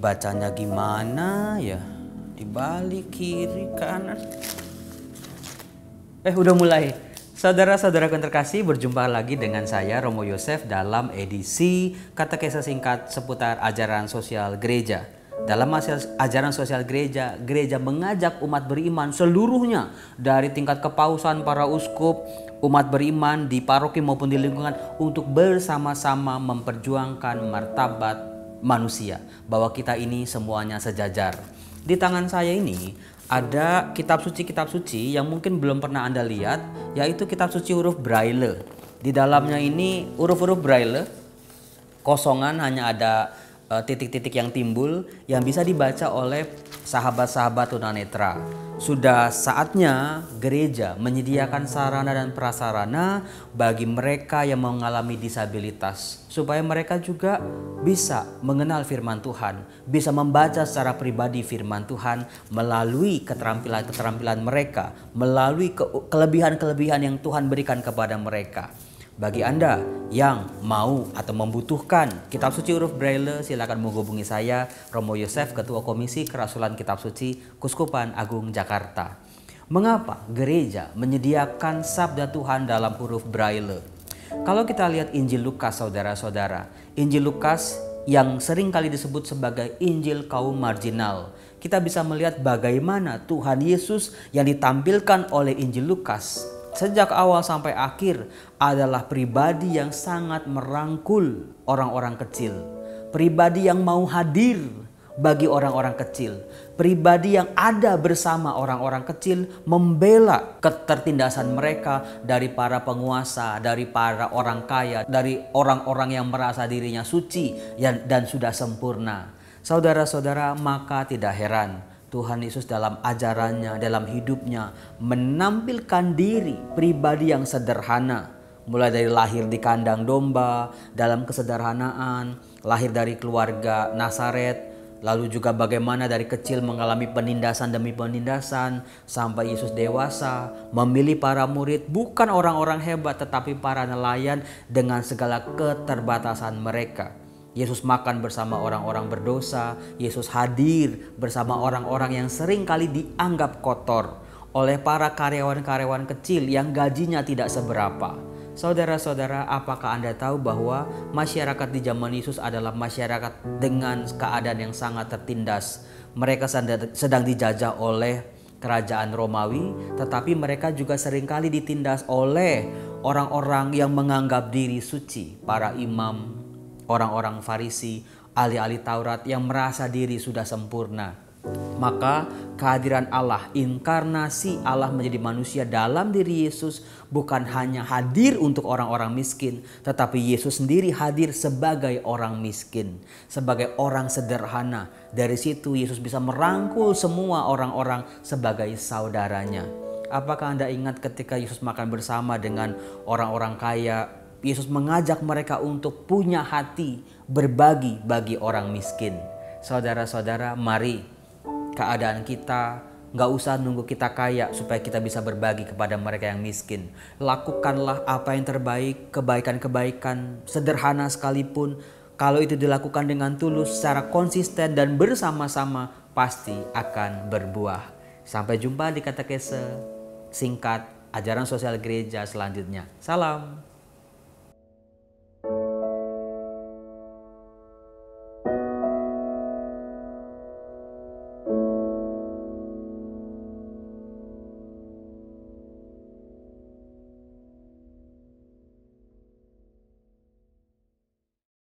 Bacanya gimana ya? Dibalik kiri kanan. Udah mulai. Saudara-saudara yang terkasih, berjumpa lagi dengan saya Romo Yosef dalam edisi katekese singkat seputar ajaran sosial gereja. Dalam ajaran sosial gereja, gereja mengajak umat beriman seluruhnya dari tingkat kepausan, para uskup, umat beriman di paroki maupun di lingkungan untuk bersama-sama memperjuangkan martabat manusia, bahwa kita ini semuanya sejajar. Di tangan saya ini ada kitab suci yang mungkin belum pernah Anda lihat, yaitu kitab suci huruf Braille. Di dalamnya ini huruf-huruf Braille, kosongan hanya ada titik-titik yang timbul yang bisa dibaca oleh sahabat-sahabat tunanetra. Sudah saatnya gereja menyediakan sarana dan prasarana bagi mereka yang mengalami disabilitas, supaya mereka juga bisa mengenal firman Tuhan, bisa membaca secara pribadi firman Tuhan melalui keterampilan-keterampilan mereka, melalui kelebihan-kelebihan yang Tuhan berikan kepada mereka. Bagi Anda yang mau atau membutuhkan kitab suci huruf Braille, silakan menghubungi saya, Romo Yosef, Ketua Komisi Kerasulan Kitab Suci Kuskupan Agung Jakarta. Mengapa gereja menyediakan sabda Tuhan dalam huruf Braille? Kalau kita lihat Injil Lukas, saudara-saudara, Injil Lukas yang sering kali disebut sebagai Injil kaum marginal, kita bisa melihat bagaimana Tuhan Yesus yang ditampilkan oleh Injil Lukas sejak awal sampai akhir adalah pribadi yang sangat merangkul orang-orang kecil. Pribadi yang mau hadir bagi orang-orang kecil. Pribadi yang ada bersama orang-orang kecil, membela ketertindasan mereka dari para penguasa, dari para orang kaya, dari orang-orang yang merasa dirinya suci dan sudah sempurna. Saudara-saudara, maka tidak heran Tuhan Yesus dalam ajarannya, dalam hidupnya menampilkan diri pribadi yang sederhana. Mulai dari lahir di kandang domba, dalam kesederhanaan, lahir dari keluarga Nazaret, lalu juga bagaimana dari kecil mengalami penindasan demi penindasan, sampai Yesus dewasa, memilih para murid bukan orang-orang hebat tetapi para nelayan dengan segala keterbatasan mereka. Yesus makan bersama orang-orang berdosa. Yesus hadir bersama orang-orang yang sering kali dianggap kotor oleh para karyawan-karyawan kecil yang gajinya tidak seberapa. Saudara-saudara, apakah Anda tahu bahwa masyarakat di zaman Yesus adalah masyarakat dengan keadaan yang sangat tertindas? Mereka sedang dijajah oleh kerajaan Romawi, tetapi mereka juga seringkali ditindas oleh orang-orang yang menganggap diri suci, para imam, orang-orang Farisi, ahli-ahli Taurat yang merasa diri sudah sempurna. Maka kehadiran Allah, inkarnasi Allah menjadi manusia dalam diri Yesus bukan hanya hadir untuk orang-orang miskin, tetapi Yesus sendiri hadir sebagai orang miskin, sebagai orang sederhana. Dari situ Yesus bisa merangkul semua orang-orang sebagai saudaranya. Apakah Anda ingat ketika Yesus makan bersama dengan orang-orang kaya? Yesus mengajak mereka untuk punya hati berbagi bagi orang miskin. Saudara-saudara, mari keadaan kita gak usah nunggu kita kaya supaya kita bisa berbagi kepada mereka yang miskin. Lakukanlah apa yang terbaik, kebaikan-kebaikan sederhana sekalipun. Kalau itu dilakukan dengan tulus, secara konsisten dan bersama-sama, pasti akan berbuah. Sampai jumpa di katekese singkat ajaran sosial gereja selanjutnya. Salam.